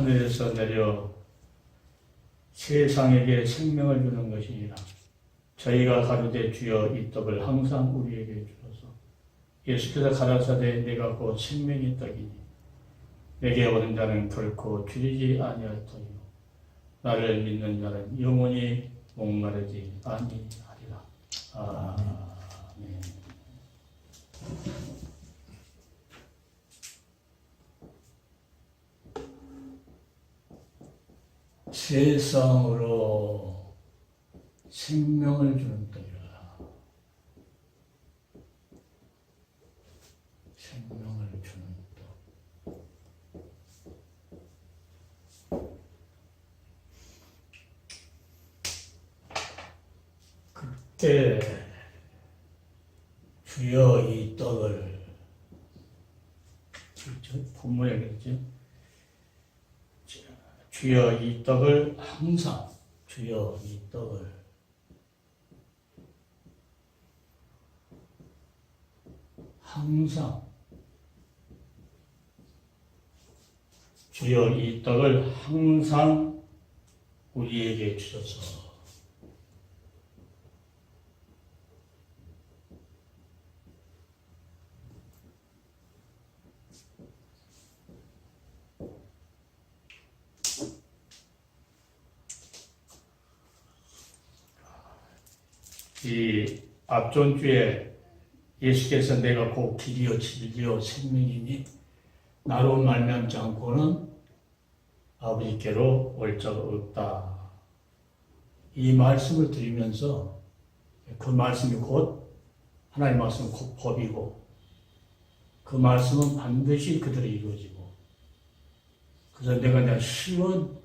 하늘에서 내려 세상에게 생명을 주는 것이니라. 저희가 가로되 주여 이 떡을 항상 우리에게 주소서. 예수께서 가라사대 내가 곧 생명의 떡이니 내게 오는 자는 결코 줄이지 아니할 터이요 나를 믿는 자는 영원히 목마르지 아니하리라. 아멘. 세상으로 생명을 주는 떡이라. 생명을 주는 떡. 그때 주여 이 떡을 본문에 그랬죠. 주여 이 떡을 항상 주여 이 떡을 항상 주여 이 떡을 항상 우리에게 주소서. 이 앞전주에 예수께서 내가 곧 길이요 진리요 생명이니 나로 말미암지 않고는 아버지께로 올 자가 없다. 이 말씀을 드리면서 그 말씀이 곧 하나님의 말씀은 곧 법이고 그 말씀은 반드시 그대로 이루어지고 그래서 내가 그냥 쉬운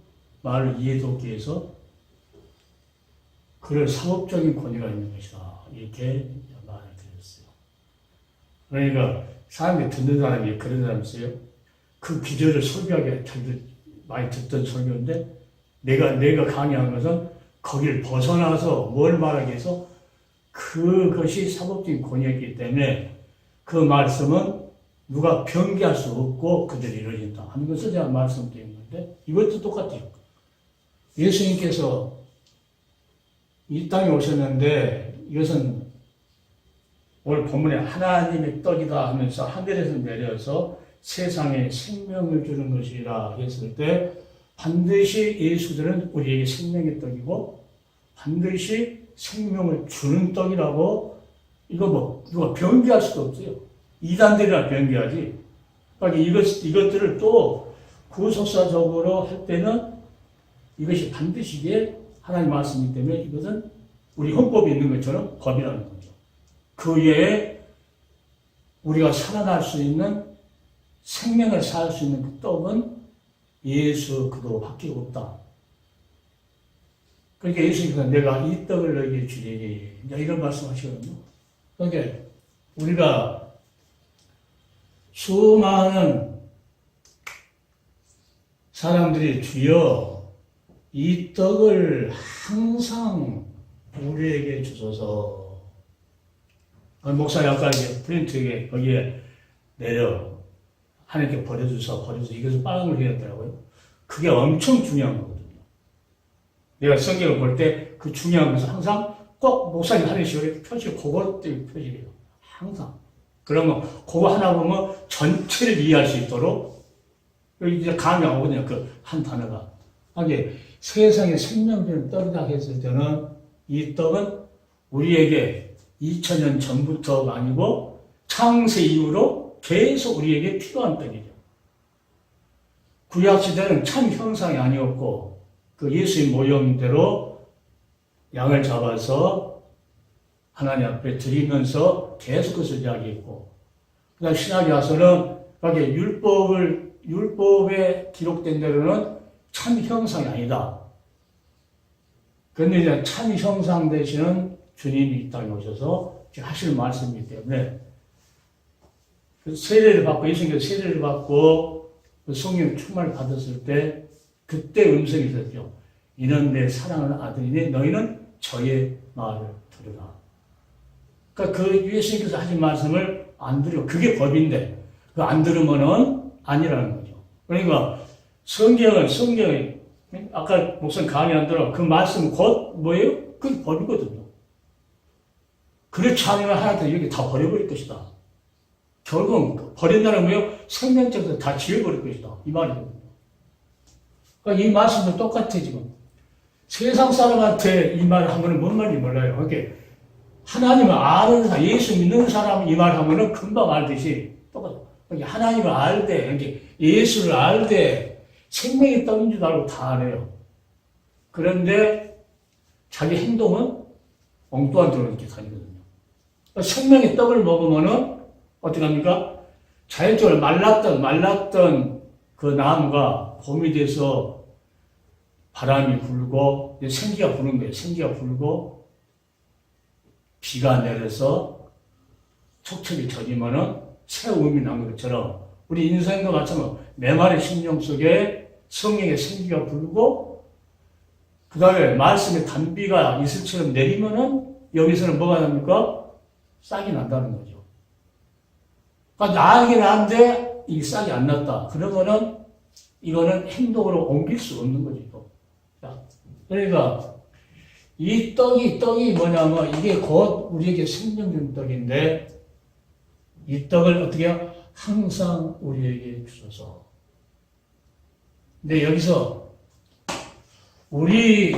말을 이해돕기 위해서 그럴 상업적인 권위가 있는 것이다. 이렇게 말을 드렸어요. 그러니까 사람이 듣는 사람이 그런 사람이 있어요. 그 기저를 설교하게 많이 듣던 설교인데 내가 강의한 것은 거기를 벗어나서 뭘 말하기 위해서 그것이 상업적인 권위였기 때문에 그 말씀은 누가 변기할 수 없고 그대로 이루어진다 하는 것을 제가 말씀드린 건데 이것도 똑같아요. 예수님께서 이 땅에 오셨는데 이것은 오늘 본문에 하나님의 떡이다 하면서 하늘에서 내려서 세상에 생명을 주는 것이라 했을 때 반드시 예수들은 우리에게 생명의 떡이고 반드시 생명을 주는 떡이라고 이거 뭐 누가 변기할 수도 없어요. 이단들이나 변기하지. 그러니까 이것들을 또 구속사적으로 할 때는 이것이 반드시 이게 하나님 말씀이기 때문에 이것은 우리 헌법에 있는 것처럼 법이라는 거죠. 그 외에 우리가 살아날 수 있는 생명을 살 수 있는 그 떡은 예수 그도밖에 없다. 그러니까 예수님께서 내가 이 떡을 너희에게 주리니 이런 말씀하시거든요. 그러니까 우리가 수많은 사람들이 주여 이 떡을 항상 우리에게 주소서. 목사님 아까 프린트에 거기에 내려 하나님께 버려주서 이것을 빨간 걸 해놨더라고요. 그게 엄청 중요한 거거든요. 내가 성경을 볼 때 그 중요한 것은 항상 꼭 목사님 하는 식으로 그것 때문에 표시해요. 항상. 그러면 그거 하나 보면 전체를 이해할 수 있도록 이제 감이 오거든요. 그 한 단어가. 하게 세상에 생명되는 떡이다 했을 때는 이 떡은 우리에게 2000년 전부터가 아니고 창세 이후로 계속 우리에게 필요한 떡이죠. 구약시대는 참 형상이 아니었고 그 예수의 모형대로 양을 잡아서 하나님 앞에 드리면서 계속 그것을 이야기했고 그 다음 신학에 와서는 율법에 기록된 대로는 참 형상이 아니다. 그런데 이제 참 형상 되시는 주님이 이 땅에 오셔서 하시는 말씀이기 때문에 세례를 받고 예수님께서 세례를 받고 성령 충만을 받았을 때 그때 음성이 있었죠. 이는 내 사랑하는 아들이니 너희는 저의 말을 들으라. 그러니까 그 예수님께서 하신 말씀을 안 들으면 그게 법인데 그 안 들으면은 아니라는 거죠. 그러니까 성경에, 아까 목사님 강의한 대로 그 말씀 곧 뭐예요? 그게 법이거든요. 그렇지 않으면 하나님께서 여기 다 버려버릴 것이다. 결국은 버린다는 뭐예요? 생명책에서 다 지워버릴 것이다. 이 말이거든요. 그러니까 이 말씀도 똑같아, 지금. 세상 사람한테 이 말을 하면 뭔 말인지 몰라요. 그러니까 하나님을 아는 사람, 예수 믿는 사람 이 말 하면은 금방 알듯이 똑같아. 그러니까 하나님을 알되, 그러니까 예수를 알되, 생명의 떡인 줄 알고 다 알아요. 그런데 자기 행동은 엉뚱한 대로 이렇게 다니거든요. 생명의 떡을 먹으면은 어떻게 합니까? 자연적으로 말랐던 그 나무가 봄이 돼서 바람이 불고, 생기가 부는 거예요. 생기가 불고, 비가 내려서 촉촉이 젖으면은 새 우음이 난 것처럼 우리 인생도 마찬가지로 메마른 심령 속에 성령의 생기가 불고, 그 다음에 말씀의 단비가 이슬처럼 내리면은 여기서는 뭐가 납니까? 싹이 난다는 거죠. 그러니까 나에게 나는데 이 싹이 안 났다. 그러면은 이거는 행동으로 옮길 수 없는 거죠. 그러니까 이 떡이 뭐냐면 이게 곧 우리에게 생명 준 떡인데 이 떡을 어떻게 해요? 항상 우리에게 주소서. 근데 여기서 우리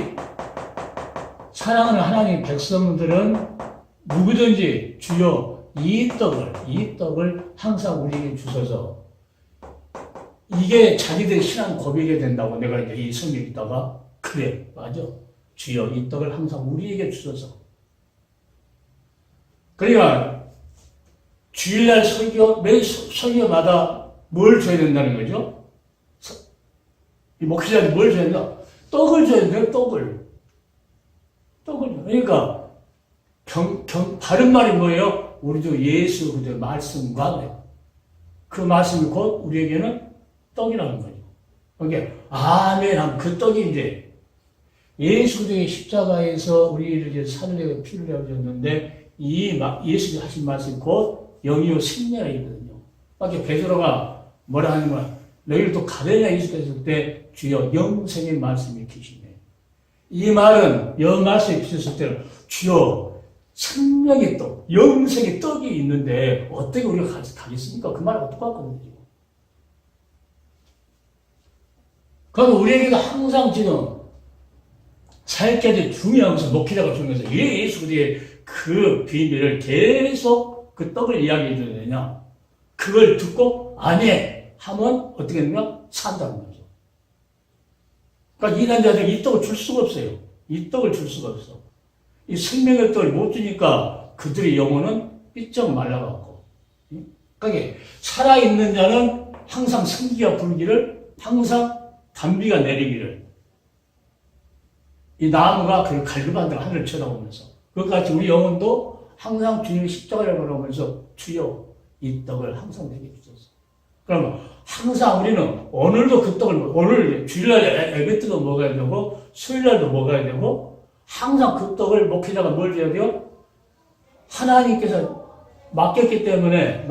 사랑하는 하나님 백성들은 누구든지 주여 이 떡을 항상 우리에게 주소서. 이게 자기들의 신앙 고백이 된다고 내가 이제 이 성경에 있다가 그래, 맞아. 주여 이 떡을 항상 우리에게 주소서. 그러니까 주일날 매 설교마다 뭘 줘야 된다는 거죠? 이 목회자들이 뭘 줘야 된다? 떡을 줘야 돼요, 떡을. 그러니까 바른 말이 뭐예요? 우리도 예수 그리스도의 말씀과 그 말씀이 곧 우리에게는 떡이라는 거죠. 그러니까 아멘 하면 그 떡이 이제 예수 그리스도의 십자가에서 우리를 이제 살려고 피를 흘렸는데 이 예수님이 하신 말씀이 곧 영이요 생명이거든요. 그러니까 베드로가 뭐라 하냐면 너희를 또 가르냐 예수께서 그때 주여 영생의 말씀이 계시네. 이 말은 영 말씀이 비쳤을 때는 주여 생명의 떡, 영생의 떡이 있는데 어떻게 우리가 가겠습니까? 그 말하고 똑같거든요. 그럼 우리에게도 항상 지금 살 때 중요한 것은 목회자가 중요해서 왜 예수 그리스도의 그 비밀을 계속 그 떡을 이야기해 줘야 되냐? 그걸 듣고 아니 하면 어떻게 되냐? 산다는 거죠. 그러니까 이단자들이 이 떡을 줄 수가 없어요. 이 떡을 줄 수가 없어. 이 생명의 떡을 못 주니까 그들의 영혼은 삐쩍 말라가고. 그러니까 살아있는 자는 항상 생기가 불기를, 항상 단비가 내리기를. 이 나무가 그 갈급한다고 하늘을 쳐다보면서. 그것같이 우리 영혼도 항상 주님의 십자가를 바라보면서 주여 이 떡을 항상 내게 주소서. 그러면 항상 우리는 오늘도 그 떡을, 오늘 주일날 예배때도 먹어야 되고 수요일날도 먹어야 되고 항상 그 떡을 목회자가 뭘 줘야 돼요? 하나님께서 맡겼기 때문에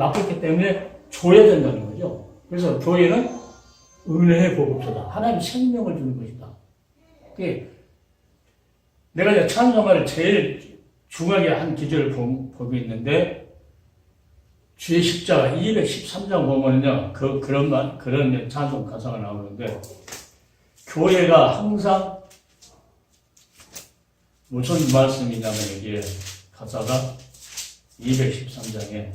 줘야 된다는 거죠. 그래서 교회는 은혜의 보급소다. 하나님 생명을 주는 것이다. 내가 이제 찬송가를 제일 중요하게 한 기절을 보고 있는데 주의 십자가 213장 보면요 그런 찬송 가사가 나오는데 교회가 항상 무슨 말씀이냐면 여기에 가사가 213장에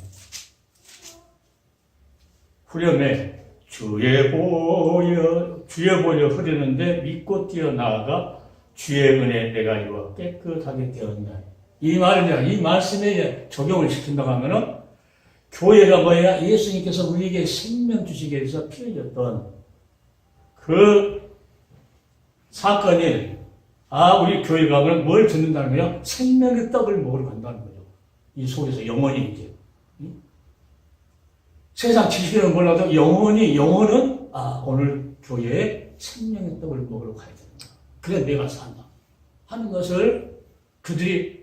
후렴에 주의 보여 흐르는데 믿고 뛰어나아가 주의 은혜 내가 이와 깨끗하게 되었냐. 이 말을 이 말씀에 적용을 시킨다고 하면은 교회가 뭐야? 예수님께서 우리에게 생명 주시기 위해서 피 흘렸던 그 사건이 우리 교회가 그러면 뭘 듣는다는 거예요? 생명의 떡을 먹으러 간다는 거죠. 이 속에서 영혼이 이제 세상 지식은 몰라도 영혼은 오늘 교회에 생명의 떡을 먹으러 가야 된다. 그래 내가 산다 하는 것을 그들이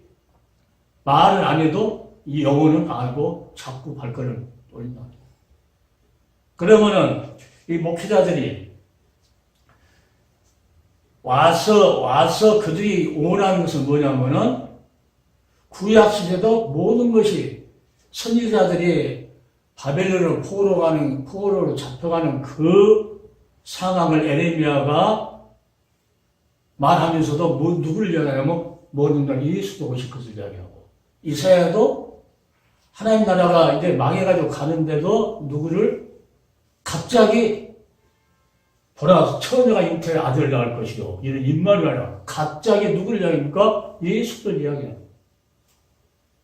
말을 안 해도 이 영혼은 알고 자꾸 발걸음을 올린다. 그러면은 이 목회자들이 와서 그들이 원하는 것은 뭐냐면은 구약시대도 모든 것이 선지자들이 바벨론으로 포로로 잡혀가는 그 상황을 에레미야가 말하면서도 누구를 이야기하냐면 모든 날 예수도 오실 것을 이야기하고 이사야도 하나님 나라가 이제 망해가지고 가는데도 누구를 갑자기 보라 처녀가 잉태의 아들을 낳을 것이요 이런 입말이 아니라 갑자기 누구를 이야기합니까? 예수를 이야기합니다.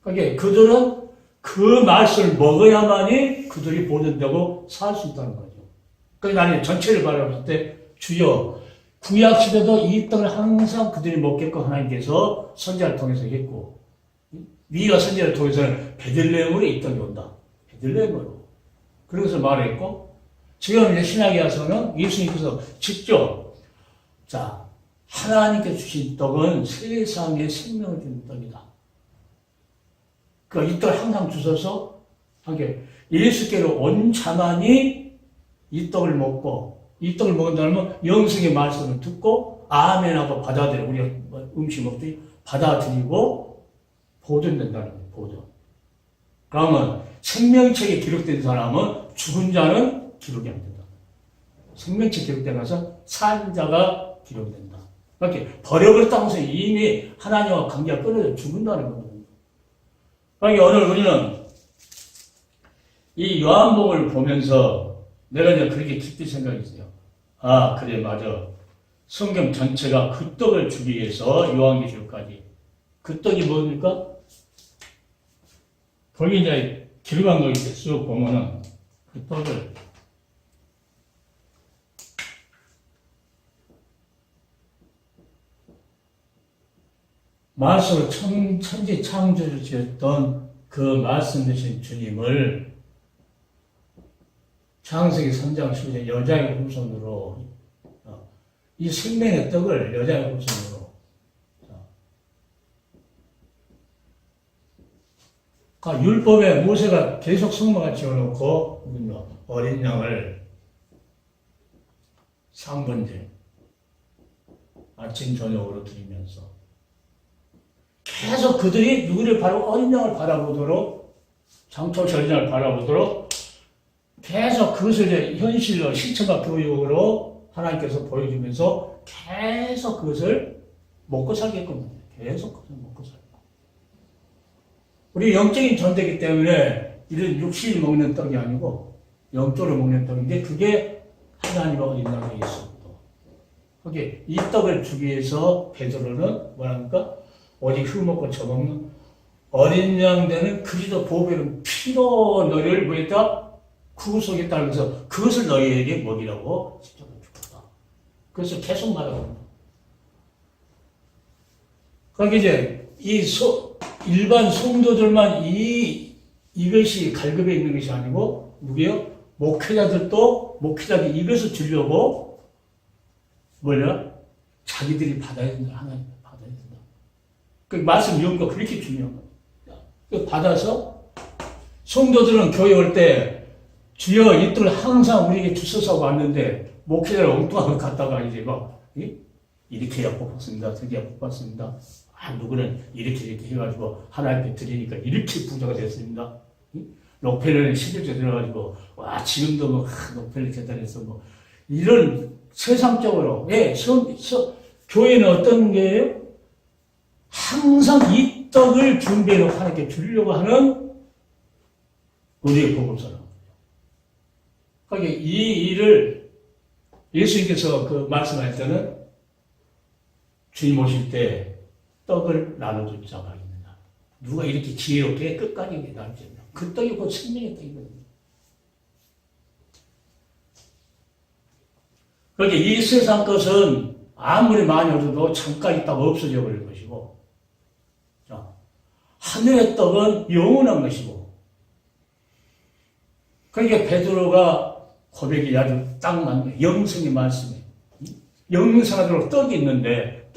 그러니까 그들은 그 말씀을 먹어야만이 그들이 보존되고 살 수 있다는 거죠. 그러니까 나는 전체를 바라볼 때 주여 구약시대도 이 떡을 항상 그들이 먹게끔 하나님께서 선지자를 통해서 했고 미가 선지자를 통해서는 베들레헴으로 이 떡이 온다. 베들레헴으로. 그런 것을 말했고 지금 이제 신약에 와서는 예수님께서 직접 자 하나님께 주신 떡은 세상에 생명을 주는 떡이다. 이 떡을 항상 주셔서 하게 예수께로 온 자만이 이 떡을 먹고 이 떡을 먹는다면 영생의 말씀을 듣고 아멘하고 받아들여 우리가 음식 먹듯이 받아들이고 보존된다는 거예요. 보존. 그러면 생명책에 기록된 사람은 죽은 자는 기록이 안 된다. 생명책 기록된 것은 산 자가 기록된다. 이렇게 버려버렸다고 해서 이미 하나님과 관계가 끊어져 죽는다는 거거든요. 그러니까 오늘 우리는 이 요한복음을 보면서 내가 이제 그렇게 깊이 생각했어요. 아, 그래, 맞아. 성경 전체가 그 떡을 주기 위해서 요한계시록까지. 그 떡이 뭡니까? 거기 이제 기록한 거 이렇게 쭉 보면은 그 떡을 말씀으로 천지 창조를 지었던 그 말씀 되신 주님을 창세기 3장 10절 여자의 후손으로 이 생명의 떡을 여자의 후손으로 율법에 모세가 계속 성막을 지어놓고 어린 양을 3번째 아침 저녁으로 드리면서 계속 그들이 누구를 어린 양을 바라보도록 장초 어린 양을 바라보도록 계속 그것을 이제 현실로 실천과 교육으로 하나님께서 보여주면서 계속 그것을 먹고 살게끔 계속 그것을 먹고 살고 우리 영적인 존재이기 때문에 이런 육신을 먹는 떡이 아니고 영적으로 먹는 떡인데 그게 하나님과 어린 양의 예수입니다. 거기에 이 떡을 주기 위해서 베드로는 뭐랍니까? 오직 흙먹고 저먹는 어린 양 되는 그리스도 보배는 피로 너희를 뭐했다? 구속했다 하면서 그것을 너희에게 먹이라고 직접 주었다. 그래서 계속 말하고 그러니까 이제 일반 성도들만 이것이 갈급해 있는 것이 아니고 누구요? 목회자들이 이것을 주려고 자기들이 받아야 된다. 하나님 받아야 된다. 그 말씀 연구가 그렇게 중요한 거예요. 받아서 성도들은 교회 올 때 주여 이 떡을 항상 우리에게 주셔서 왔는데 목회자를 엉뚱한 걸 갖다가 이제 이렇게 해야 뽑았습니다. 드디어 뽑았습니다. 누구는 이렇게 해가지고 하나님께 드리니까 이렇게 부자가 됐습니다. 록펠러는 11조 들어가지고 지금도 록펠러 재단에서 이런 세상적으로 교회는 어떤 게예요? 항상 이 떡을 준비해놓고 하나님께 주려고 하는 우리의 복음서라. 그러니까 이 일을 예수님께서 그 말씀할 때는 주님 오실 때 떡을 나눠줄 자가 있느냐. 누가 이렇게 지혜롭게 끝까지 나누지 않냐. 그 떡이 곧 생명의 떡이거든요. 그러니까 이 세상 것은 아무리 많이 얻어도 잠깐 있다가 없어져 버릴 것이고, 자, 하늘의 떡은 영원한 것이고, 그러니까 베드로가 고백이 아주 딱 맞는 영성의 말씀이에요. 영생하도록 떡이 있는데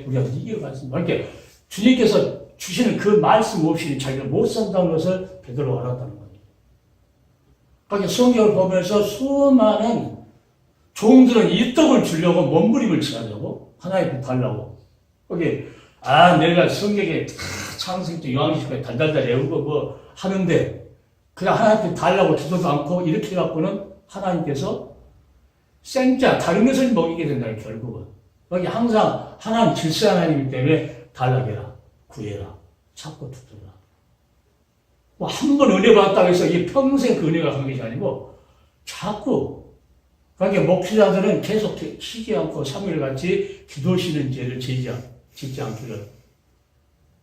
우리가 이겨갔습니다. 이렇게 주님께서 주시는 그 말씀 없이 자기가 못 산다는 것을 베드로가 알았다는 거예요. 그러니까 성경을 보면서 수많은 종들은 이 떡을 주려고 몸부림을 치하자고 하나님께 달라고. 거기 내가 성경에 창세기부터 요한계시록까지 달달달 외우고 뭐 하는데 그냥 하나님께 달라고 기도도 않고 이렇게 해갖고는 하나님께서 생짜 다른 것을 먹이게 된다 결국은. 거기 항상 하나님 질서 하나님이기 때문에 달라게라 구해라 찾고 두드라. 뭐 한 번 은혜 받았다고 해서 이 평생 그 은혜가 간 것이 아니고 자꾸 그러니까 목회자들은 계속 쉬지 않고 3일같이 기도 쉬는 죄를 짓지 않기를.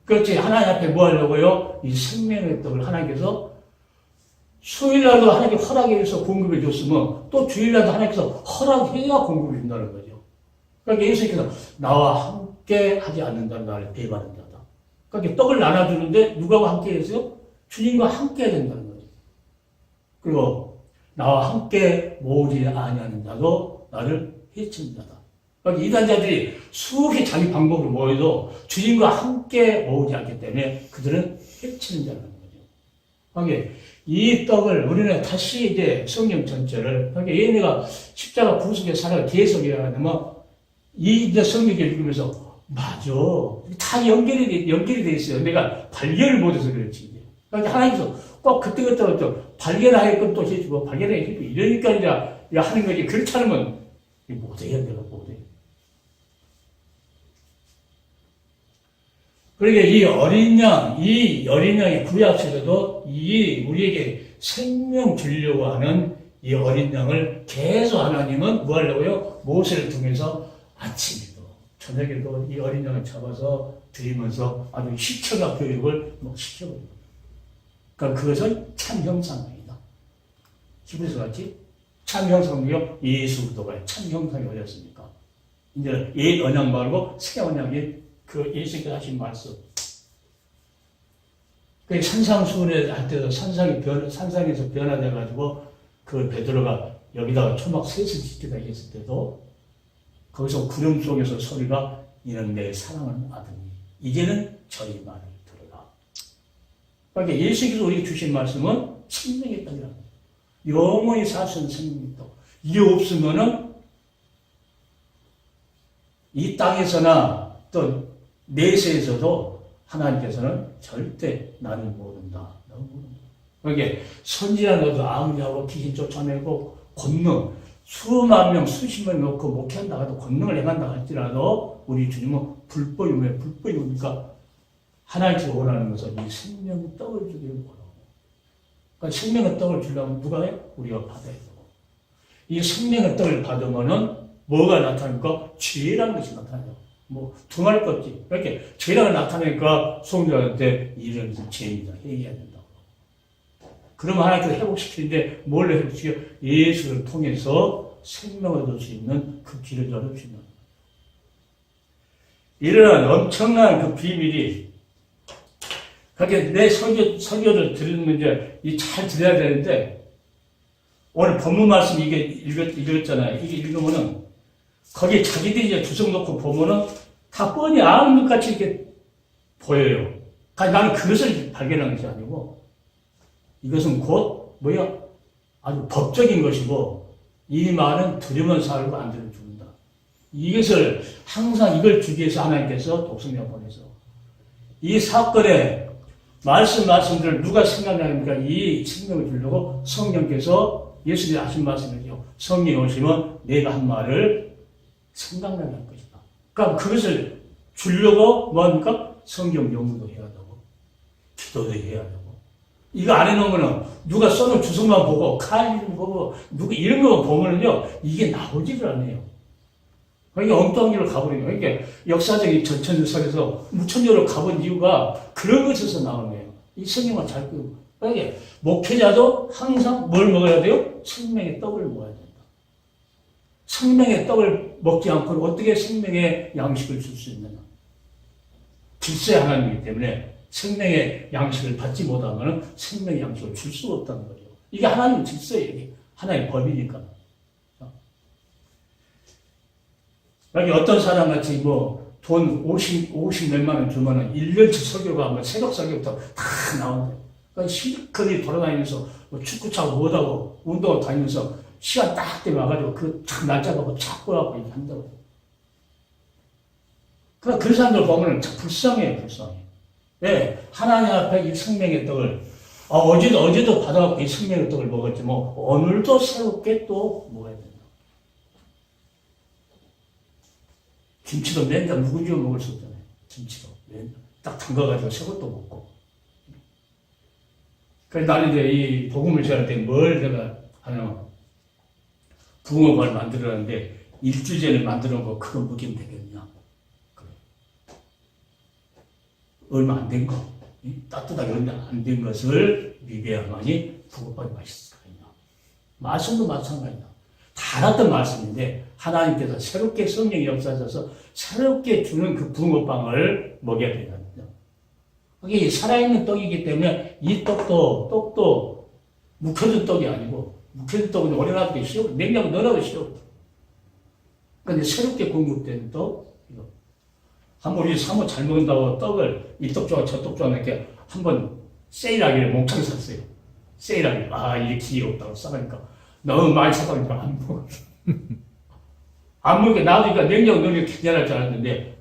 그렇지. 하나님 앞에 뭐 하려고요? 이 생명의 떡을 하나님께서 수요일날도 하나님께 허락해서 공급해 줬으면 또 주일날도 하나님께서 허락해야 공급해 준다는 거죠. 그러니까 예수님께서 나와 함께 하지 않는다는 나를 배반한 자다. 그러니까 떡을 나눠주는데 누가 함께 했어요? 주님과 함께 해야 된다는 거죠. 그리고 나와 함께 모으지 아니하는 자도 나를 해치는 자다. 그러니까 이단자들이 수없이 자기 방법으로 모여도 주님과 함께 모으지 않기 때문에 그들은 해치는 자라는 거죠. 그러니까 이 떡을 우리는 다시 이제 성경 전체를 그러니까 얘네가 십자가 부수게 살아가 계속 이야기하면 이 이제 성경을 읽으면서 맞아. 다 연결이 돼 있어요. 내가 발견을 못해서 그렇지. 그러니까 하나님께서 꼭 그때그때 발견할 것도 해주고 발견하게 해주고 이러니까 이제 하는 거지. 그렇지 않으면 못해요. 내가 못해. 그러니까 이 어린 양의 구약시대도 이 우리에게 생명 주려고 하는 이 어린 양을 계속 하나님은 뭐 하려고요? 모세를 통해서 아침에도 저녁에도 이 어린 양을 잡아서 드리면서 아주 시청각 교육을 시켜버립니다. 그러니까 그것은 참 형상입니다. 히브리서 같이 참 형상이요. 예수 그리스도가 참 형상이 어렸습니까? 이제 옛 언약 말고 새 언약이 그 예수께서 하신 말씀. 그 산상수훈회 할 때도 산상에서 변화돼가지고 그 베드로가 여기다가 초막 셋을 지키다 했을 때도 거기서 구름 속에서 소리가 이는 내 사랑하는 아들이 이제는 저희 말을 들으라. 그러니까 예수께서 우리에게 주신 말씀은 생명의 떡이라는 거예요. 영원히 살 수 있는 생명의 떡. 이게 없으면은 이 땅에서나 또 내세에서도 하나님께서는 절대 나를 모른다. 너무 모른다. 그러니까 선지자 너도 아무리 하고 귀신 쫓아내고 권능 수만 명 수십만 명 놓고 목회한다 해도 권능을 행한다 할지라도 우리 주님은 불법이 왜 불법이 뭡니까? 하나님께서 원하는 것은 이 생명의 떡을 주기를 원하고 그러니까 생명의 떡을 주려면 누가 해요? 우리가 받아야 되고 이 생명의 떡을 받으면은 뭐가 나타나니까 죄라는 것이 나타나요. 뭐 두말 것 없지. 이렇게 죄라고 나타나니까 성도한테 이런 죄입니다. 얘기해야 된다고. 그러면 하나님께서 회복시키는데 뭘 회복시켜? 예수를 통해서 생명을 얻을 수 있는 그 길을 열어주시는 이런 엄청난 그 비밀이 그렇게 내 설교를 들으면 이제 잘 들어야 되는데 오늘 본문 말씀 이게 읽었잖아요. 이게 읽으면은 거기에 자기들이 이제 주석 놓고 보면은 다 뻔히 아는 것 같이 이렇게 보여요. 나는 그것을 발견한 것이 아니고 이것은 곧 아주 법적인 것이고 이 말은 들으면 살고 안 들으면 죽는다. 이것을 항상 이걸 주기 위해서 하나님께서 독성령 보내서 이 사건의 말씀들을 누가 생각나니까 이 생명을 주려고 성령께서 예수님이 하신 말씀이죠. 성령이 오시면 내가 한 말을 생각나게 할 것이다. 그러니까 그것을 주려고 뭐합니까? 성경 연구도 해야 되고 기도도 해야 되고 이거 안 해놓으면 누가 써놓은 주석만 보고 칼 이름 보고 누구 이런 거 보면은요 이게 나오지를 않아요. 그러니까 엉뚱한 길로 가버리는 거예요. 그러니까 역사적인 전천후설에서 무천년으로 가본 이유가 그런 것에서 나오는 거예요. 이 성경만 잘 끄고 그러니까 목회자도 항상 뭘 먹어야 돼요? 생명의 떡을 먹어야 된다. 생명의 떡을 먹지 않고는 어떻게 생명의 양식을 줄 수 있느냐. 질서의 하나님이기 때문에 생명의 양식을 받지 못하면 생명의 양식을 줄 수가 없다는 거죠. 이게 하나님 질서예요. 이게 하나님의 법이니까. 여기 어떤 사람 같이 돈 50 몇만 원 주면은 1년치 설교가 새벽 설교부터 다 나온대. 그러니까 실컷이 돌아다니면서 축구 차고 뭐하고 운동을 다니면서 시간 딱 때 와가지고 그착 날짜 보고 착 보라고 이렇게 한다고. 그러니까 그 사람들 보면은 참 불쌍해요, 불쌍해. 예, 하나님 앞에 이 생명의 떡을, 어제도 받아갖고 이 생명의 떡을 먹었지, 뭐, 오늘도 새롭게 또 먹어야 된다. 김치도 맨날 묵은지로 먹을 수 없잖아요. 김치도. 딱 담가가지고 새것도 먹고. 그래서 나는 이제 이 복음을 전할 때 뭘 내가 하냐. 붕어빵을 만들었는데, 일주일 전에 만들어 놓은 거 그거 먹이면 되겠냐. 그래. 얼마 안 된 거. 따뜻하게 얼마 안 된 것을 비벼야만이 붕어빵이 맛있을 거 아니냐. 말씀도 마찬가지다. 다 알았던 말씀인데, 하나님께서 새롭게 성령이 역사하셔서 새롭게 주는 그 붕어빵을 먹여야 되거든요. 이게 살아있는 떡이기 때문에 이 떡도 묵혀둔 떡이 아니고, 묵혀둔 떡은 오래 놔두기 쉬워. 냉장고 넣어놔도 쉬워. 그런데 새롭게 공급된 떡, 이거. 한번 우리 사모 잘 먹는다고 떡을 이 떡 좋아, 저 떡 좋아, 이렇게 한번 세일하기를 몽창 샀어요. 세일하기를. 이게 기회없다고 싸가니까. 너무 많이 사가니까 안 먹어. 안 먹으니까 놔두니까 냉장고 넣으니까 괜찮을 줄 알았는데,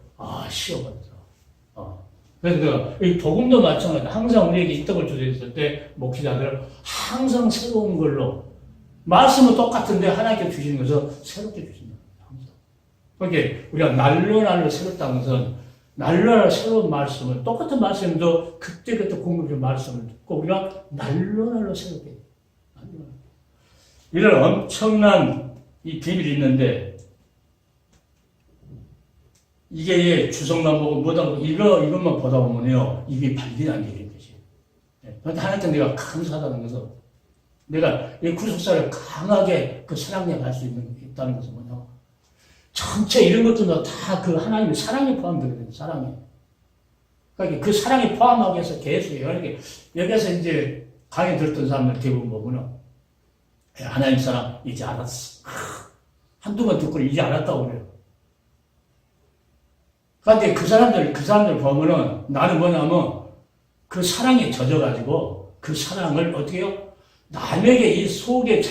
쉬어버렸어. 그래서 이 복음도 마찬가지다. 항상 우리에게 이 떡을 주셨을 때, 목회자들은 항상 새로운 걸로, 말씀은 똑같은데 하나님께 주시는 것은 새롭게 주신다. 항상. 그러니까 우리가 날로 새롭다는 것은, 날로 새로운 말씀을, 똑같은 말씀도 그때그때 공급된 말씀을 듣고, 우리가 날로 새롭게. 이런 엄청난 이 비밀이 있는데, 이게 주석만 보고 뭐다 이것만 보다 보면요, 이게 발견이 안 되는 거지. 그런데 하나님께 내가 감사하다는 것은, 내가 이 구속사를 강하게 그 사랑에 갈 수 있다는 것은 뭐냐. 전체 이런 것들도 다 그 하나님의 사랑에 포함되거든요, 사랑에. 그러니까 그 사랑에 포함하기 위해서 계속 이렇게, 여기서 이제 강의 들었던 사람들 대부분 보면은, 하나님 사랑 이제 알았어. 한두 번 듣고 이제 알았다고 그래요. 그런데 그 사람들 보면은 나는 뭐냐면 그 사랑에 젖어가지고 그 사랑을 어떻게 해요? 남에게 이 속에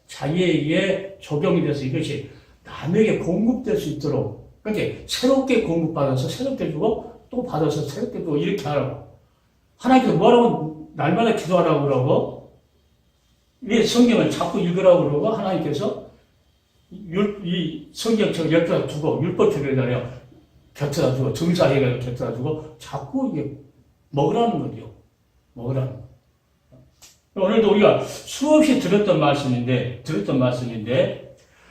자기에게 적용이 돼서 이것이 남에게 공급될 수 있도록, 그러니까 새롭게 공급받아서 새롭게 주고 또 받아서 새롭게 주고 이렇게 하라고. 하나님께서 뭐라고 날마다 기도하라고 그러고, 이 성경을 자꾸 읽으라고 그러고, 하나님께서 이 성경처럼 옆에다 두고, 율법책에다가 곁에다 두고, 정사해가지고 곁에다 두고, 자꾸 이게 먹으라는 거죠. 먹으라는 거. 오늘도 우리가 수없이 들었던 말씀인데,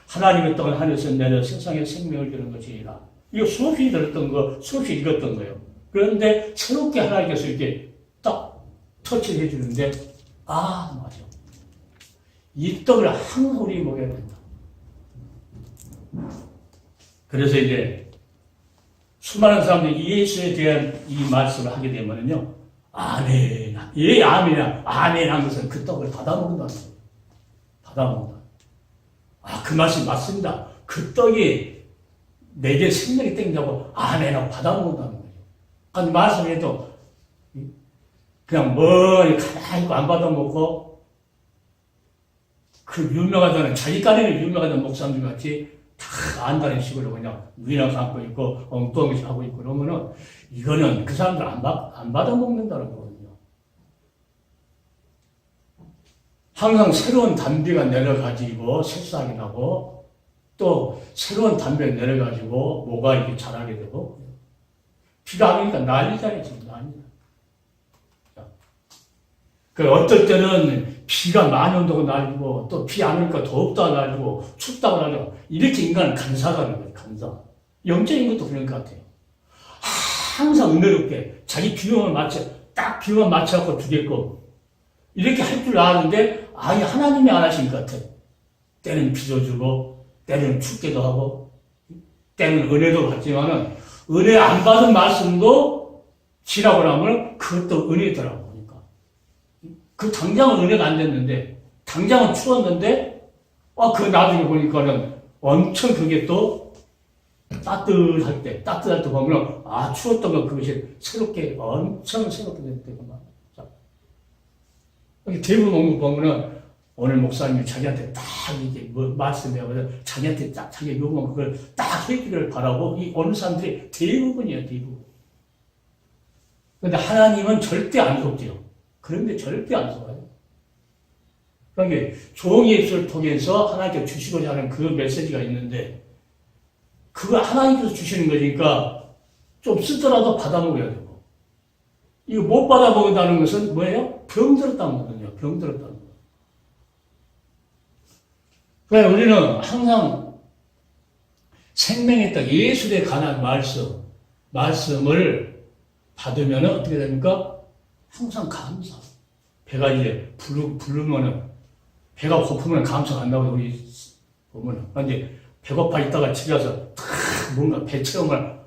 하나님의 떡을 하늘에서 내려 세상에 생명을 주는 것이라. 이거 수없이 들었던 거, 수없이 읽었던 거예요. 그런데 새롭게 하나님께서 이렇게 딱 터치를 해주는데, 맞아. 이 떡을 항상 우리 먹어야 된다. 그래서 이제 수많은 사람들이 예수에 대한 이 말씀을 하게 되면요, 아멘. 예, 아멘이야. 아멘 한 것은 그 떡을 받아먹는다는 거예요. 받아먹는다. 그 말씀이 맞습니다. 그 떡이 내게 생명이 땡기자고 아멘하고 받아먹는다는 거예요. 그 말씀에도 그냥 머리 가만히 있고 안 받아먹고, 그 유명하다는, 자기까지는 유명하다는 목사님들 같이 다 안다는 식으로 그냥 위나 감고 있고, 엉뚱하게 하고 있고 그러면은, 이거는 그 사람들 안 받아먹는다는 거거든요. 항상 새로운 담비가 내려가지고, 새싹이 나고, 또 새로운 담비가 내려가지고, 뭐가 이렇게 자라게 되고, 비가 안 오니까 난리잖아요, 지금 난리. 그 어떨 때는 비가 많이 온다고 날리고, 또 비 안 오니까 덥다고 날리고, 춥다고 날리고, 이렇게 인간은 간사하는 거예요, 간사. 영적인 것도 그런 것 같아요. 항상 은혜롭게 자기 비용을 딱 비용을 맞춰갖고 주겠고, 이렇게 할 줄 아는데, 아예 하나님이 안 하신 것 같아요. 때는 비도 주고, 때는 춥기도 하고, 때는 은혜도 받지만은, 은혜 안 받은 말씀도 지나고 나면 그것도 은혜더라고. 그 당장은 은혜가 안 됐는데, 당장은 추웠는데, 그 나중에 보니까는 엄청 그게 또 따뜻할 때 보면, 추웠던 거 그것이 엄청 새롭게 됐다고 말이야. 대부분 온 거 보면은, 오늘 목사님이 자기한테 딱 이게 뭐 말씀해서 자기한테 딱 자기 요구한 그걸 딱 해주기를 바라고 이 오는 사람들이 대부분이에요, 대부분. 근데 하나님은 절대 안 속지요. 그런데 절대 안 속아요. 그러니까 종의 입술을 통해서 하나님께 주시고자 하는 그 메시지가 있는데 그거 하나님께서 주시는 거니까 좀 쓰더라도 받아먹어야 되고 이거 못 받아먹는다는 것은 뭐예요? 병들었다는 거거든요. 병들었다는 거. 그래서 우리는 항상 생명의 떡, 예술에 관한 말씀을 받으면 어떻게 됩니까? 항상 감사. 배가 이제 부르면은, 배가 고프면 감사가 안 나오고 우리 보면은. 근데 배고파 있다가 집에 와서 탁 뭔가 배 체험을,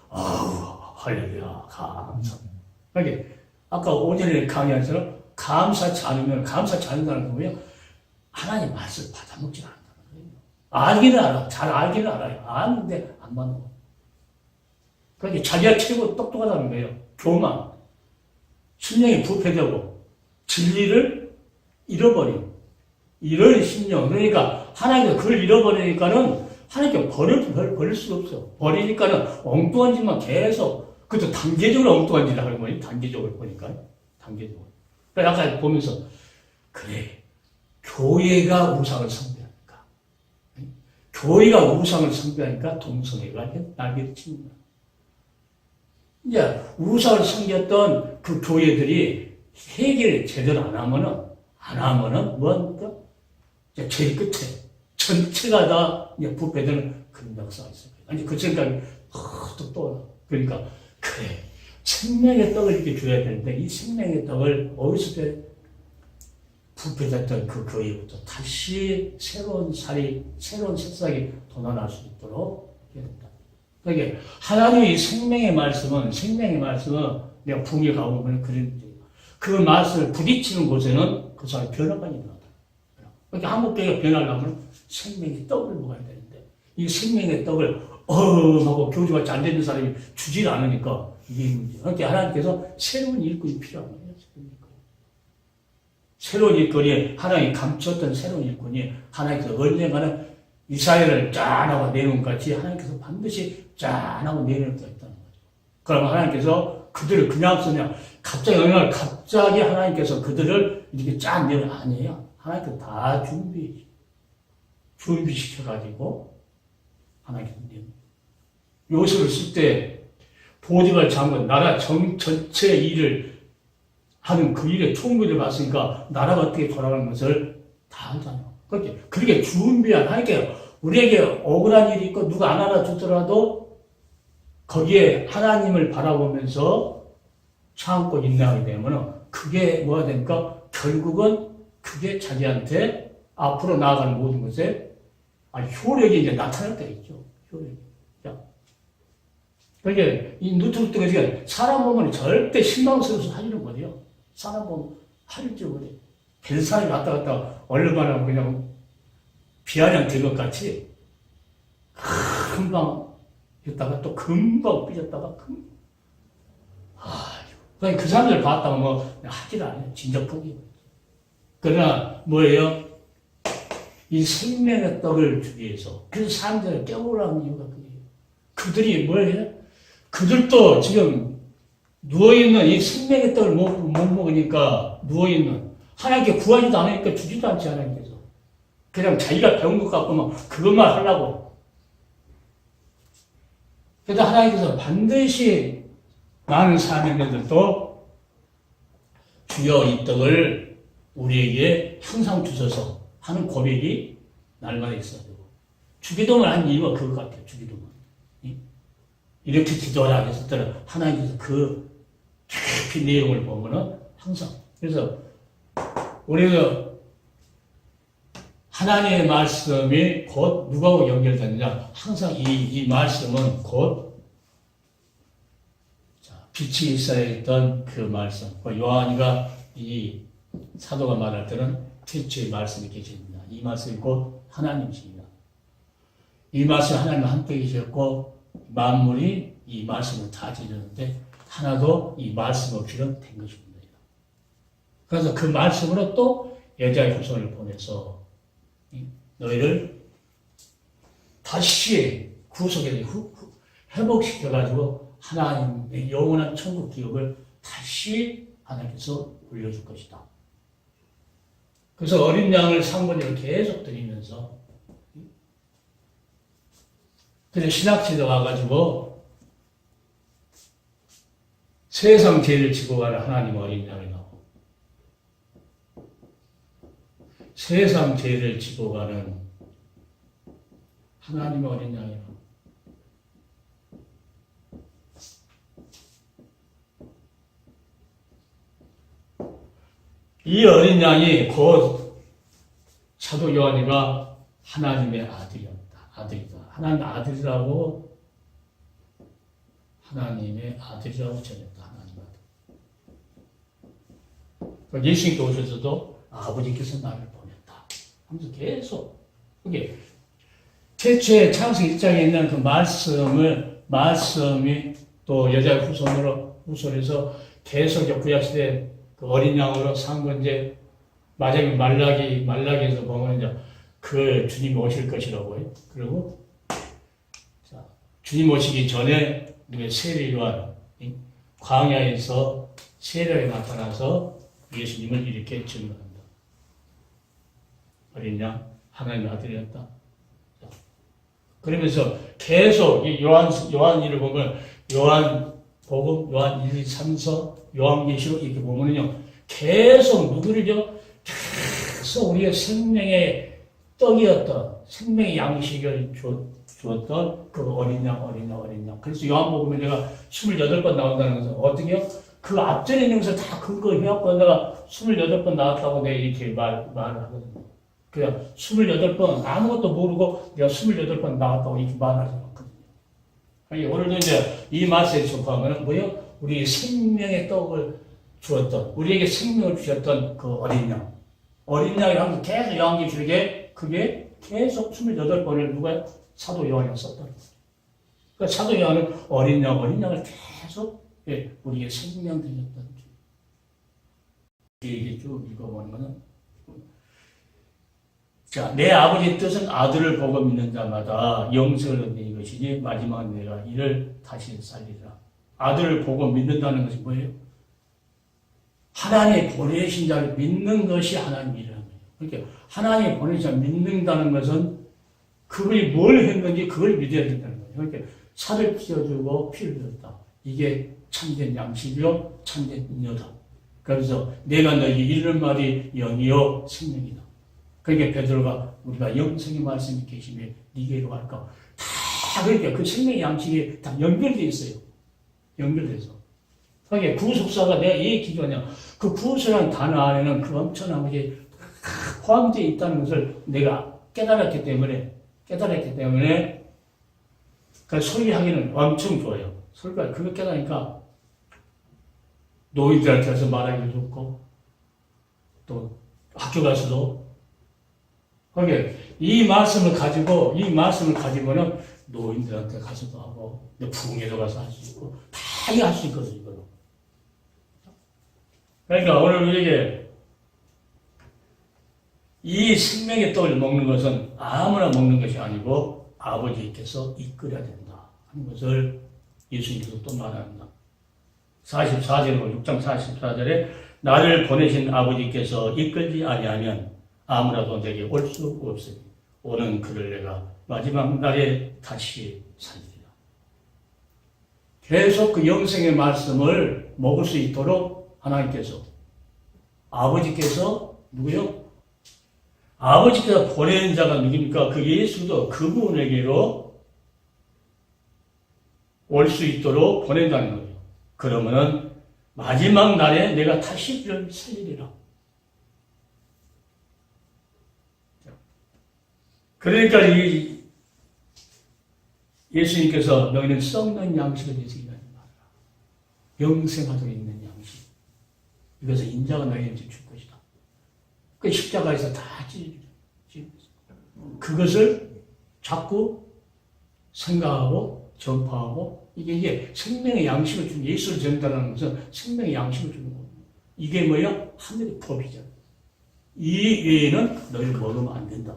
아우, 할렐루야, 감사. 그러니까 아까 오전에 강의한 감사치 않으면, 감사치 않는다는 거 뭐예요? 하나님 말씀 받아먹지 않는다는 거예요. 알기는 알아. 잘 알기는 알아요. 아는데 안 받아먹어. 그러니까 자기가 최고 똑똑하다는 거예요. 교만. 심령이 부패되고 진리를 잃어버린 이런 심령. 그러니까 하나님께서 그걸 잃어버리니까는 하나님께 버릴 수가 없어. 버리니까는 엉뚱한 짓만 계속 그것도 단계적으로 엉뚱한 짓을 하는 거예요. 단계적으로 보니까. 단계적으로. 그러니까 아까 보면서 그래. 교회가 우상을 숭배하니까. 교회가 우상을 숭배하니까 동성애가 날개를 치는 거야. 이제 우상을 섬겼던 그 교회들이 해결을 제대로 안 하면은 뭡니까? 이제 제일 끝에 전체가 다 이제 부패되는 그런 역사가 있어요. 아니 그 생각이 또 떠올라. 그러니까 그래 생명의 떡을 이렇게 줘야 되는데 이 생명의 떡을 어디서 부패됐던 그 교회부터 다시 새로운 새싹이 돋아날 수 있도록 해야 된다. 그러니까 하나님의 생명의 말씀은 내가 붕에 가보면 그 말씀을 부딪히는 곳에는 그 사람이 변화가 일어나다. 그러니까 한국 교회가 변하려면 생명의 떡을 먹어야 되는데 이 생명의 떡을 하고 교주같이 안 되는 사람이 주질 않으니까 이게 문제예요. 그러니까 하나님께서 새로운 일꾼이 필요한 거예요. 새로운 일꾼이 하나님이 감췄던 새로운 일꾼이 하나님께서 언젠가는 이스라엘을 짠하고 내놓은 것 같이 하나님께서 반드시 짠하고 내놓을 때 있다는 거죠. 그러면 하나님께서 그들을 그냥 갑자기 어느 날 갑자기 하나님께서 그들을 이렇게 짠 내놓은 아니에요. 하나님께서 다 준비시켜가지고 하나님께서 내놓은 요셉을 쓸 때 보디발 장군 나라 전체 일을 하는 그 일에 총무를 봤으니까 나라가 어떻게 돌아가는 것을 다 알잖아요. 그렇게 준비한 하니까 우리에게 억울한 일이 있고 누가 안 알아주더라도 거기에 하나님을 바라보면서 참고 인내하게 되면 그게 뭐가 되니까 결국은 그게 자기한테 앞으로 나아가는 모든 것에 효력이 이제 나타날 때가 있죠. 효력이. 그러니까 이 누트루트가 사람 보면 절대 실망스러워서 하지는 못해요. 사람 보면 할지 못해. 벨산이 왔다 갔다 얼마나 그냥 비아냥 될 것 같이 금방 했다가 또 금방 삐졌다가 그러니까 그 사람들 봤다가 뭐 하지를 않아요. 진짜 포기. 그러나 뭐예요? 이 생명의 떡을 주기 위해서 그래서 사람들을 깨우라는 이유가 그게요. 그들이 뭘 해요? 그들도 지금 누워있는 이 생명의 떡을 못 먹으니까 누워있는 하나님께 구하지도 않으니까 주지도 않지 하나님께서 그냥 자기가 배운 것 같고만 그것만 하려고. 그래서 하나님께서 반드시 많은 사명자들도 주여 이 떡을 우리에게 항상 주셔서 하는 고백이 날마다 있어야 되고 주기도문 한 이유가 그것 같아요. 주기도문 이렇게 기도하라 했을 하나님께서 그 깊이 내용을 보면은 항상 그래서 우리는 하나님의 말씀이 곧 누구하고 연결되느냐 항상 이 말씀은 곧 빛이 있어야 했던 그 말씀 요한이가 이 사도가 말할 때는 태초의 말씀이 계십니다. 이 말씀이 곧 하나님이십니다. 이 말씀 하나님과 함께 계셨고 만물이 이 말씀을 다 지녔는데 하나도 이 말씀 없이는 된 것입니다. 그래서 그 말씀으로 또 여자의 후손을 보내서 너희를 다시 구속해서 회복시켜가지고 하나님의 영원한 천국 기업을 다시 하나님께서 올려줄 것이다. 그래서 어린 양을 상번제로 계속 드리면서 그래서 신학시대 와가지고 세상 죄를 지고 가는 하나님 어린 양이 나오고 세상 죄를 지고 가는 하나님 어린 양이 나오고 이 어린 양이 곧 사도 요한이가 하나님의 아들이다. 하나님의 아들이라고 전했다. 하나님 아들. 예수님께 오셔서도 아버지께서 나를 보냈다. 하면서 계속 이게 태초에 창세기 1장에 있는 그 말씀이 또 여자의 후손에서 계속 구약시대 그 어린 양으로 상번제 마지막 말라기에서 보면 이제 그 주님이 오실 것이라고요. 그리고 자, 주님 오시기 전에 우리가 세례요한 광야에서 세례에 나타나서 예수님을 이렇게 증거한다. 어린 양 하나님의 아들이었다. 자, 그러면서 계속 이 요한일을 보면 요한복음, 요한 1, 2, 3서, 요한계시록 이렇게 보면은요 계속 누구를요? 계속 우리의 생명의 떡이었던 생명의 양식을 주었던 그 어린 양. 그래서 요한복음에 내가 28번 나온다는 것은 어떻게요? 그 앞전에 있는 것을 다 근거해갖고 내가 28번 나왔다고 내가 이렇게 말을 하거든요. 그냥 28번 아무것도 모르고 내가 28번 나왔다고 이렇게 말하지 않거든요. 오늘도 이제 이 말씀에 접하면 뭐예요? 우리 생명의 떡을 주었던, 우리에게 생명을 주셨던 그 어린 양. 어린 양이라면 계속 요한계시록에 그게 계속 28번을 누가 사도 요한이 썼다는 거예요. 그러니까 사도 요한은 어린 양을 계속 우리에게 생명 드렸다는 거예요. 이게 쭉 읽어보는 거는 자, 내 아버지의 뜻은 아들을 보고 믿는 자마다 영생을 얻는 이것이니 마지막 내가 이를 다시 살리라. 아들을 보고 믿는다는 것이 뭐예요? 하나님이 보내신 자를 믿는 것이 하나님 일이라는 거예요. 그러니까 하나님이 보내신 자를 믿는다는 것은 그분이 뭘 했는지 그걸 믿어야 된다는 거예요. 그러니까 살을 찢어주고 피를 흘렸다. 이게 참된 양식이요 참된 인여다. 그래서 내가 너에게 이르는 말이 영이요 생명이다. 그러니까 베드로가 우리가 영생의 말씀이 계시면 네게로 갈까? 다 그러니까 그 생명의 양식이 다 연결되어 있어요. 연결돼서. 그러니까 구속사가 내가 왜 기도하냐? 그 구속이라는 단어 안에는 그 엄청난 것이 포함되어 있다는 것을 내가 깨달았기 때문에 그 소리하기는 엄청 좋아요. 소리가 그거 깨달으니까 노인들한테 가서 말하기도 좋고 또 학교 가서도 그러니까 이 말씀을 가지고는 노인들한테 가서도 하고 부흥회도 가서 할 수 있고 다 할 수 있거든요. 이걸로. 그러니까 오늘 우리에게 이 생명의 떡을 먹는 것은 아무나 먹는 것이 아니고 아버지께서 이끌어야 된다 하는 것을 예수님께서 또 말합니다. 44절로 6장 44절에 나를 보내신 아버지께서 이끌지 아니하면 아무라도 내게 올 수 없으니 오는 그를 내가 마지막 날에 다시 살리리라. 계속 그 영생의 말씀을 먹을 수 있도록 하나님께서 아버지께서 누구요? 아버지께서 보낸 자가 누굽니까? 그 예수도 그분에게로 올 수 있도록 보낸다는 거예요. 그러면은 마지막 날에 내가 다시 그를 살리리라. 그러니까 이 예수님께서 너희는 썩는 양식을 드시기 바랍니다. 영생하도록 있는 양식. 이것을 인자가 너희에게 줄 것이다. 그 십자가에서 다 그것을 자꾸 생각하고 전파하고 이게 생명의 양식을 주는 예수를 전달하는 것은 생명의 양식을 주는 겁니다. 이게 뭐예요? 하늘의 법이죠. 이 외에는 너희는 먹으면 안 된다.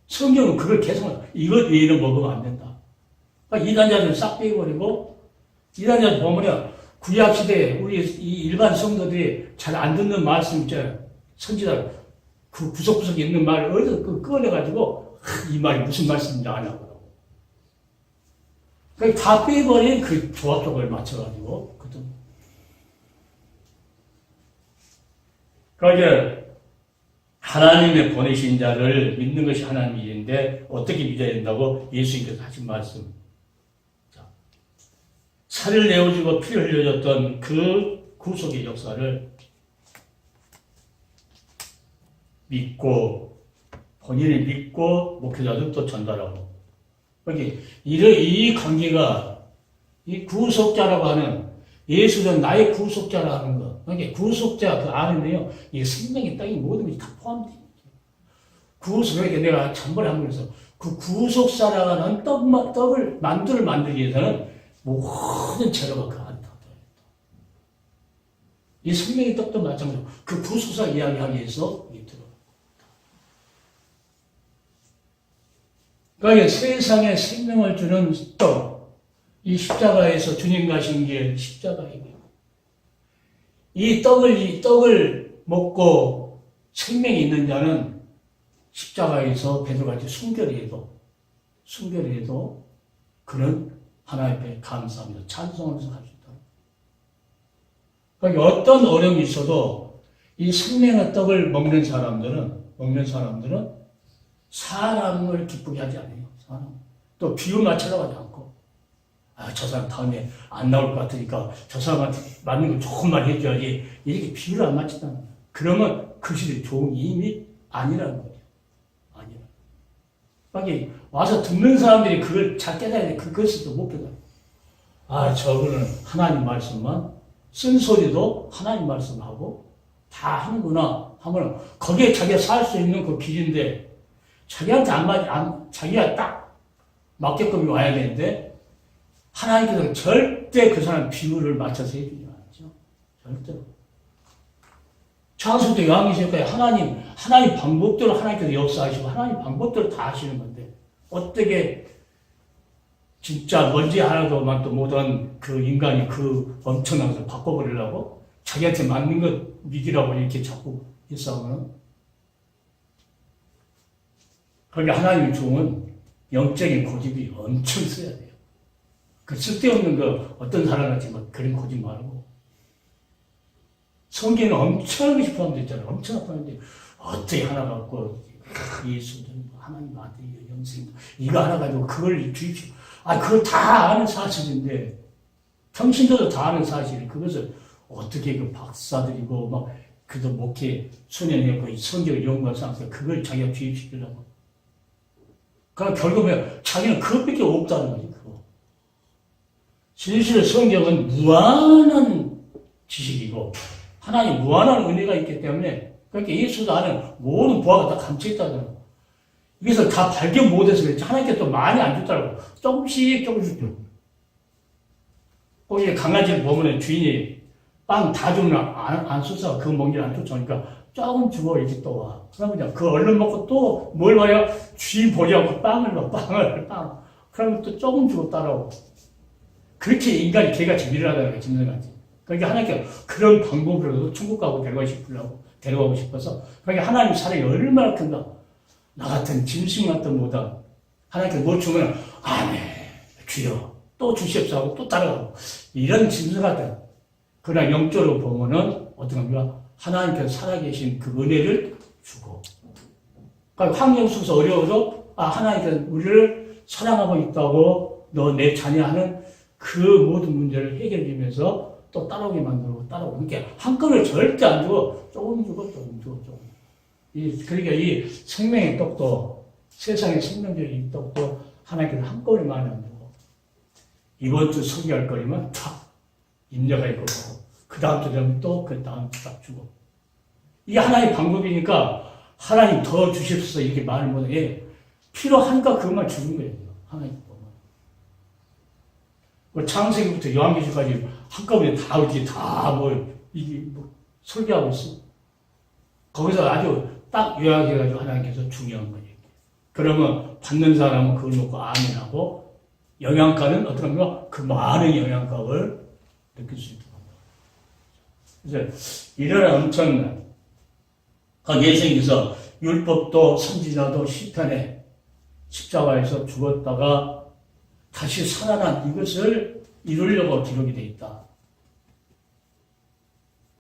성경은 그걸 계속 이것 외에는 먹으면 안 된다. 그러니까 이단자들 싹 빼버리고 이단자들 보면요. 구약시대에 우리 이 일반 성도들이 잘 안 듣는 말씀 있잖아요. 선지자 그 구석구석에 있는 말을 어디서 꺼내가지고 이 말이 무슨 말씀인지 아냐고. 그러니까 다 빼버린 그 조합적을 맞춰가지고 그러니까 하나님의 보내신 자를 믿는 것이 하나님의 일인데 어떻게 믿어야 된다고 예수님께서 하신 말씀. 자, 살을 내어주고 피를 흘려줬던 그 구속의 역사를 믿고 본인이 믿고 목회자들도 전달하고 여기 이 관계가 이 구속자라고 하는 예수는 나의 구속자라는 거. 그러니까 구속자 그 안에는요, 이 생명의 땅이 모든 것이 다 포함되어 있죠. 그러니까 내가 전번에 한 번 해서 그 구속사라는 만두를 만들기 위해서는 모든 재료가 그 안에 다 들어있다. 이 생명의 떡도 마찬가지로 그 구속사 이야기하기 위해서 이게 들어가. 그러니까 세상에 생명을 주는 떡. 이 십자가에서 주님 가신 게 십자가이고요. 이 떡을 먹고 생명이 있는 자는 십자가에서 베드로같이 순결히 해도 그는 하나님 앞에 감사합니다. 찬송하면서 갈 수 있다. 그러니까 어떤 어려움이 있어도 이 생명의 떡을 먹는 사람들은 사람을 기쁘게 하지 않아요. 또 비유 맞추려고 하지 않고 저 사람 다음에 안 나올 것 같으니까 저 사람한테 맞는 걸 조금 만 해줘야지 이렇게 비유를 안 맞춘다는 거예요. 그러면 그 시대 좋은 힘이 아니라는 거예요. 아니라. 와서 듣는 사람들이 그걸 잘 깨달아야 돼. 그것을 또 못 깨달아. 저거는 하나님 말씀만 쓴소리도 하나님 말씀하고 다 하는구나 하면 거기에 자기가 살 수 있는 그 길인데 자기한테 자기가 딱 맞게끔 와야 되는데 하나님께서는 절대 그 사람 비유를 맞춰서 해주지 않았죠. 절대로. 창세부터 요한계시록까지 하나님 방법대로 하나님께서 역사하시고 하나님 방법대로 다 하시는 건데 어떻게 진짜 먼지 하나도만 또 못한 그 인간이 그 엄청난 것을 바꿔버리려고 자기한테 맞는 것 믿으라고 이렇게 자꾸 일싸우는. 그러니까 하나님의 종은 영적인 고집이 엄청 써야 돼요. 그 쓸데없는 거 어떤 사람같이 막 그런 고집 말고 성경은 엄청 포함되어 있잖아요. 엄청 포함되어 어떻게 하나 갖고 예수 하나님 아들이 영생 이거 하나 가지고 그걸 주입시고 그걸 다 아는 사실인데 평신도도 다 아는 사실이 그것을 어떻게 그 박사들이고 막 그도 목회 수련했고 성경을 연구한 사람들 그걸 자기가 주입시키려고 그러니까 결국에 자기는 그것밖에 없다는 거지. 실실 성경은 무한한 지식이고 하나님 무한한 은혜가 있기 때문에 그렇게 예수도 아는 모든 부하가 다 감춰있다는 거예요. 이것을 다 발견 못해서 그렇지 하나님께 또 많이 안 줬다고 조금씩 줘. 거기 강아지를 보면 주인이 빵 다 주면 안 쏟아 그거 먹기를 안 쫓아오니까 조금 주고 이렇게 또 와. 그러면 그 얼른 먹고 또 뭘 말이야 주인 보지 않고 빵을 그러면 또 조금 주고 따라오고 그렇게 인간이 개같이 미련하다는 거예요. 짐승같이. 그러니까 하나님께 그런 방법으로도 천국 가고 데려가고 싶어서 그러니까 하나님 사랑이 얼마나 큰가. 나 같은 짐승 같은 보다 하나님께 뭐 주면 아멘 주여 또 주시옵소서 하고 또 따라가고 이런 짐승 같은 그러나 영적으로 보면은 어떤 겁니까? 하나님께서 살아계신 그 은혜를 주고 그러니까 환경 속에서 어려워도 하나님께서 우리를 사랑하고 있다고 너 내 자녀하는 그 모든 문제를 해결하면서 또 따라오게 만들고 그러니까 한꺼번에 절대 안 주고 조금 주고 조금. 그러니까 이 생명의 떡도 세상의 생명적인 떡도 하나님께서 한꺼번에 많이 안 주고 이번 주 소개할 거리면 탁 임자가 있고 그 다음 주 되면 또 그 다음 주 딱 주고 이게 하나님의 방법이니까 하나님 더 주십시오 이렇게 말을 못해 필요한가 그것만 주는 거예요. 하나님 창세기부터 요한계시록까지 한꺼번에 다 이렇게 이게 설계하고 있어. 거기서 아주 딱 요약해가지고 하나님께서 중요한 거예요. 그러면 받는 사람은 그걸 놓고 아멘하고 영양가는 어떤 건가? 그 많은 영양가를 느낄 수 있도록 합니다. 그래서 이런 엄청난 예수님께서 율법도 선지자도 시편에 십자가에서 죽었다가 다시 살아난 이것을 이루려고 기록이 되어 있다.